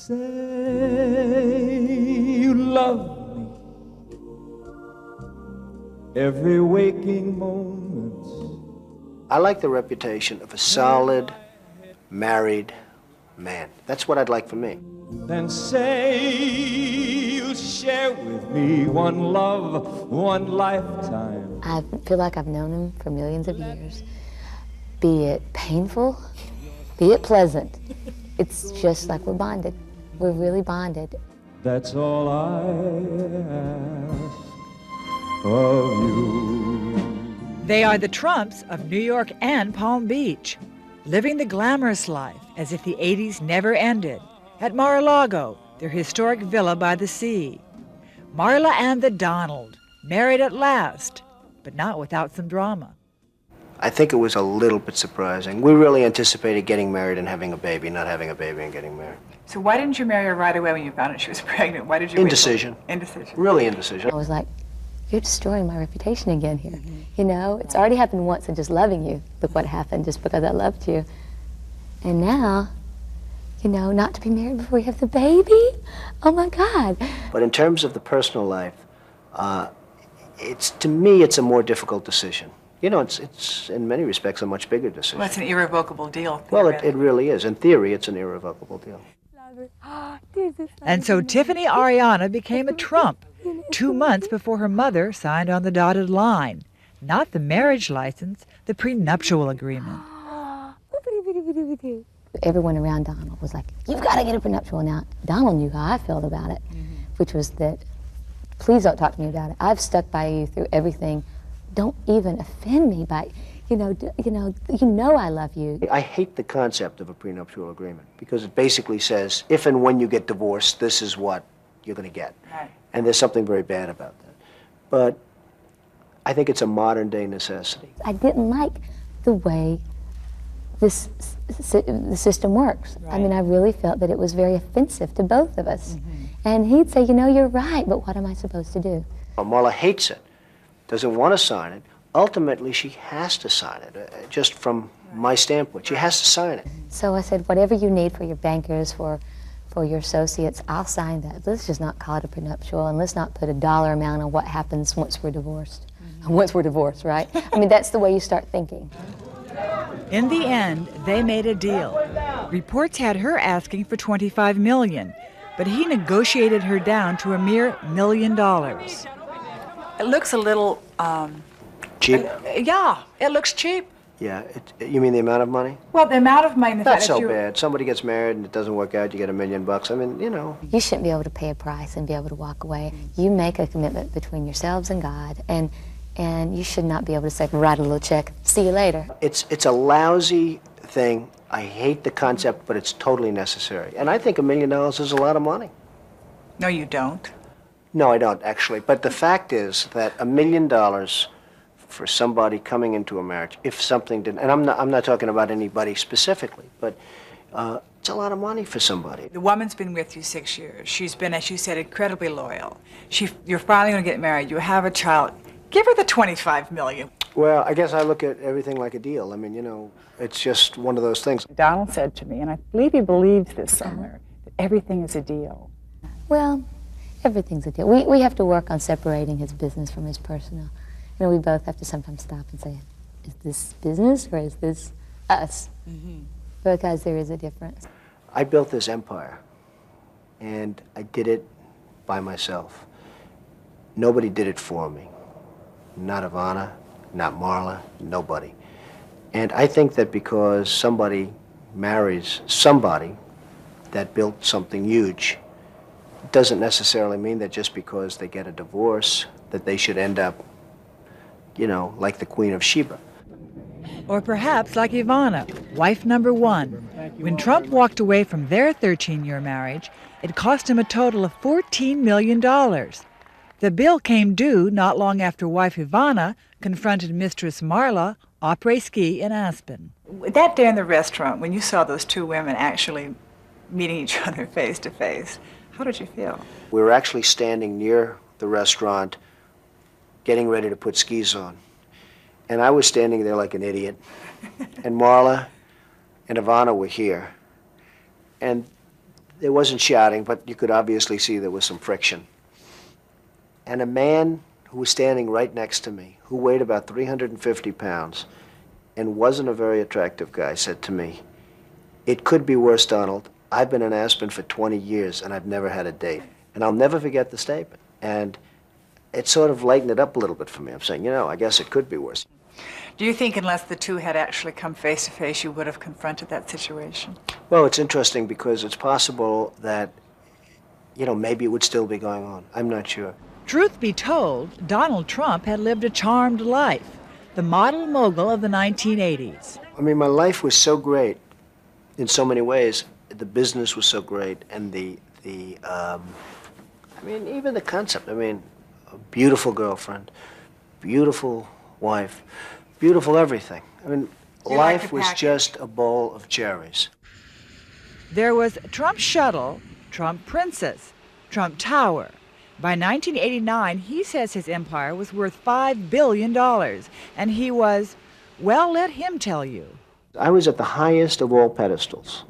Say you love me every waking moment. I like the reputation of a solid, married man. That's what I'd like for me. Then say you'll share with me one love, one lifetime. I feel like I've known him for millions of years. Be it painful, be it pleasant. It's just like we're bonded. We're really bonded. That's all I ask of you. They are the Trumps of New York and Palm Beach, living the glamorous life as if the 80s never ended at Mar-a-Lago, their historic villa by the sea. Marla and the Donald, married at last, but not without some drama. I think it was a little bit surprising. We really anticipated getting married and having a baby, not having a baby and getting married. So why didn't you marry her right away when you found out she was pregnant? Why did you Indecision. Indecision. Really indecision. I was like, you're destroying my reputation again here. You know, it's already happened once in just loving you. Look what happened just because I loved you. And now, you know, not to be married before you have the baby? Oh my God. But in terms of the personal life, to me, it's a more difficult decision. You know, it's in many respects a much bigger decision. Well, it's an irrevocable deal. Well, it really is. In theory, it's an irrevocable deal. And so Tiffany Ariana became a Trump 2 months before her mother signed on the dotted line. Not the marriage license, the prenuptial agreement. Everyone around Donald was like, you've got to get a prenuptial now. Donald knew how I felt about it, which was that, please don't talk to me about it. I've stuck by you through everything. Don't even offend me by, you know I love you. I hate the concept of a prenuptial agreement because it basically says, if and when you get divorced, this is what you're going to get. Right. And there's something very bad about that. But I think it's a modern day necessity. I didn't like the way the system works. Right. I mean, I really felt that it was very offensive to both of us. And he'd say, you know, you're right, but what am I supposed to do? Marla hates it, doesn't want to sign it. Ultimately, she has to sign it, just from my standpoint. She has to sign it. So I said, whatever you need for your bankers, for your associates, I'll sign that. Let's just not call it a prenuptial, and let's not put a dollar amount on what happens once we're divorced. Once we're divorced, right? I mean, that's the way you start thinking. In the end, they made a deal. Reports had her asking for $25 million, but he negotiated her down to a mere $1 million. It looks a little, Cheap? yeah, it looks cheap. Yeah. You mean the amount of money? Well, the amount of money, the Not fact so that bad. Somebody gets married and it doesn't work out, you get $1 million. I mean, you know. You shouldn't be able to pay a price and be able to walk away. You make a commitment between yourselves and God, and you should not be able to say, write a little check, see you later. It's a lousy thing. I hate the concept, but it's totally necessary. And I think $1 million is a lot of money. No, you don't. No, I don't, actually. But the fact is that $1 million for somebody coming into a marriage, if something didn't, and I'm not talking about anybody specifically, but it's a lot of money for somebody. The woman's been with you 6 years. She's been, as you said, incredibly loyal. You're finally going to get married. You have a child. Give her the $25 million. Well, I guess I look at everything like a deal. I mean, you know, it's just one of those things. Donald said to me, and I believe he believes this somewhere, that everything is a deal. Well, everything's a deal. We have to work on separating his business from his personal. You know, we both have to sometimes stop and say, is this business or is this us? Because there is a difference. I built this empire, and I did it by myself. Nobody did it for me. Not Ivana, not Marla, nobody. And I think that because somebody marries somebody that built something huge, doesn't necessarily mean that just because they get a divorce, that they should end up, you know, like the Queen of Sheba. Or perhaps like Ivana, wife number 1. When Trump walked away from their 13-year marriage, it cost him a total of $14 million. The bill came due not long after wife Ivana confronted mistress Marla après-ski in Aspen. That day in the restaurant, when you saw those two women actually meeting each other face to face, how did you feel? We were actually standing near the restaurant, getting ready to put skis on. And I was standing there like an idiot. And Marla and Ivana were here. And There wasn't shouting, but you could obviously see there was some friction. And a man who was standing right next to me, who weighed about 350 pounds and wasn't a very attractive guy, said to me, "It could be worse, Donald. I've been in Aspen for 20 years and I've never had a date." And I'll never forget the statement. And it sort of lightened it up a little bit for me. I'm saying, I guess it could be worse. Do you think unless the two had actually come face to face, you would have confronted that situation? Well, it's interesting because it's possible that, maybe it would still be going on. I'm not sure. Truth be told, Donald Trump had lived a charmed life, the model mogul of the 1980s. I mean, my life was so great in so many ways. The business was so great, and even the concept. A beautiful girlfriend, beautiful wife, beautiful everything. Life was just a bowl of cherries. There was Trump Shuttle, Trump Princess, Trump Tower. By 1989, he says his empire was worth $5 billion, and he was, well, let him tell you. I was at the highest of all pedestals,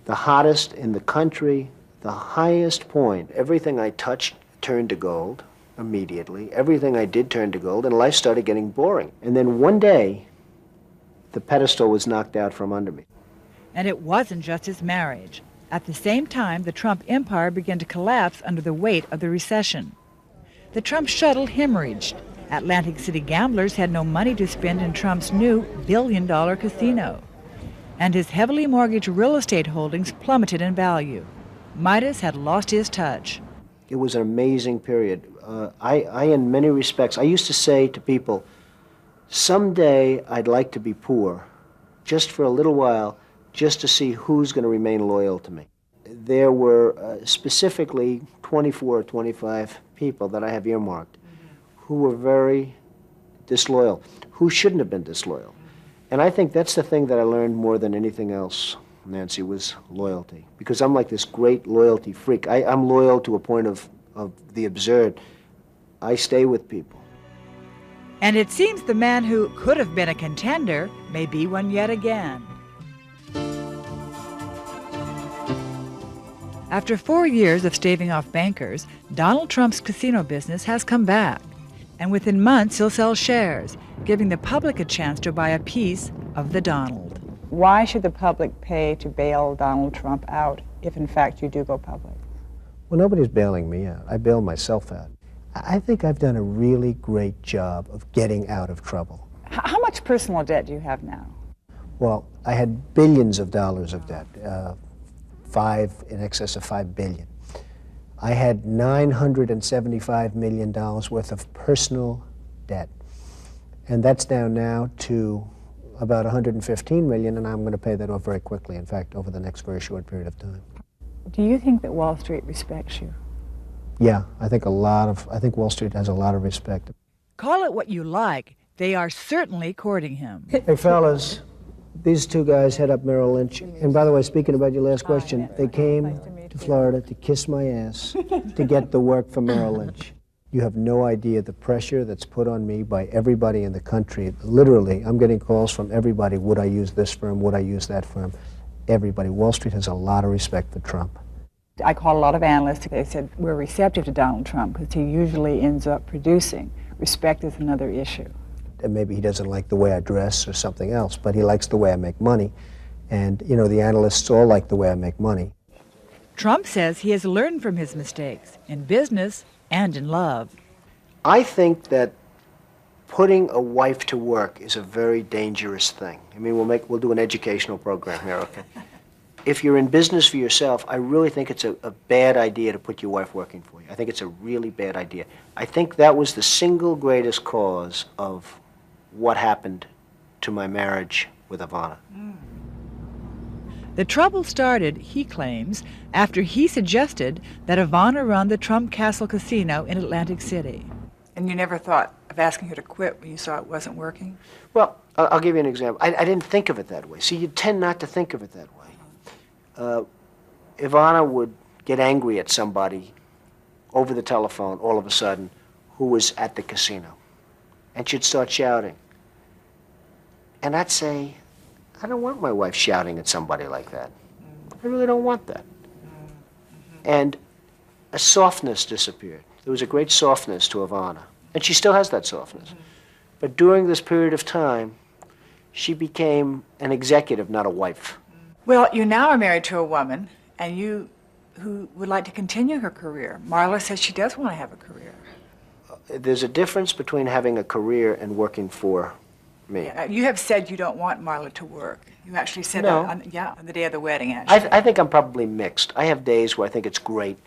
the hottest in the country, the highest point. Everything I touched turned to gold immediately. Everything I did turned to gold, and life started getting boring. And then one day, the pedestal was knocked out from under me. And it wasn't just his marriage. At the same time, the Trump empire began to collapse under the weight of the recession. The Trump Shuttle hemorrhaged. Atlantic City gamblers had no money to spend in Trump's new billion-dollar casino. And his heavily mortgaged real estate holdings plummeted in value. Midas had lost his touch. It was an amazing period. I, in many respects, I used to say to people, someday I'd like to be poor, just for a little while, just to see who's going to remain loyal to me. There were specifically 24 or 25 people that I have earmarked who were very disloyal, who shouldn't have been disloyal. And I think that's the thing that I learned more than anything else, Nancy, was loyalty. Because I'm like this great loyalty freak. I'm loyal to a point of the absurd. I stay with people. And it seems the man who could have been a contender may be one yet again. After 4 years of staving off bankers, Donald Trump's casino business has come back. And within months, he'll sell shares, giving the public a chance to buy a piece of the Donald. Why should the public pay to bail Donald Trump out if, in fact, you do go public? Well, nobody's bailing me out. I bailed myself out. I think I've done a really great job of getting out of trouble. How much personal debt do you have now? Well, I had billions of dollars of debt, in excess of $5 billion. I had $975 million worth of personal debt. And that's down now to about $115 million, and I'm going to pay that off very quickly, in fact, over the next very short period of time. Do you think that Wall Street respects you? Yeah, I think Wall Street has a lot of respect. Call it what you like, they are certainly courting him. Hey, fellas, these two guys head up Merrill Lynch. And by the way, speaking about your last question, they came to Florida to kiss my ass to get the work for Merrill Lynch. You have no idea the pressure that's put on me by everybody in the country. Literally, I'm getting calls from everybody. Would I use this firm? Would I use that firm? Everybody. Wall Street has a lot of respect for Trump. I called a lot of analysts. They said we're receptive to Donald Trump because he usually ends up producing. Respect is another issue. And maybe he doesn't like the way I dress or something else, but he likes the way I make money. And, the analysts all like the way I make money. Trump says he has learned from his mistakes in business and in love. I think that putting a wife to work is a very dangerous thing. I mean, we'll do an educational program here, okay? If you're in business for yourself, I really think it's a bad idea to put your wife working for you. I think it's a really bad idea. I think that was the single greatest cause of what happened to my marriage with Ivana. The trouble started, he claims, after he suggested that Ivana run the Trump Castle Casino in Atlantic City. And you never thought of asking her to quit when you saw it wasn't working? Well, I'll give you an example. I didn't think of it that way. See, you tend not to think of it that way. Ivana would get angry at somebody over the telephone all of a sudden who was at the casino. And she'd start shouting. And I'd say, I don't want my wife shouting at somebody like that. I really don't want that. And a softness disappeared. There was a great softness to Ivana, and she still has that softness. But during this period of time, she became an executive, not a wife. Well, you now are married to a woman, and you who would like to continue her career. Marla says she does want to have a career. There's a difference between having a career and working for me. You have said you don't want Marla to work. You actually said No. that on the day of the wedding, actually. I think I'm probably mixed. I have days where I think it's great,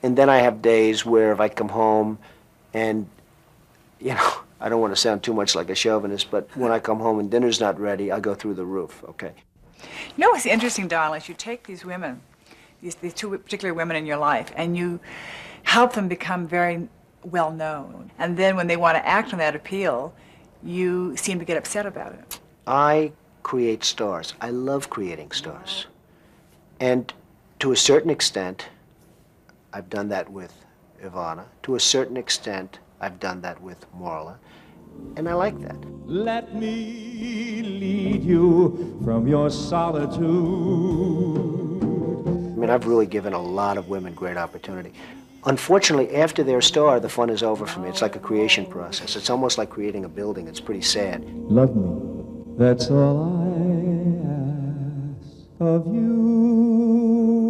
and then I have days where if I come home and, you know, I don't want to sound too much like a chauvinist, but when I come home and dinner's not ready, I go through the roof, okay? You know what's interesting, Donald, is you take these women, these two particular women in your life, and you help them become very well known. And then when they want to act on that appeal, you seem to get upset about it. I create stars. I love creating stars. And to a certain extent, I've done that with Ivana. To a certain extent, I've done that with Marla. And I like that. Let me lead you from your solitude. I mean, I've really given a lot of women great opportunity. Unfortunately, after they're a star, the fun is over for me. It's like a creation process. It's almost like creating a building. It's pretty sad. Love me, that's all I ask of you.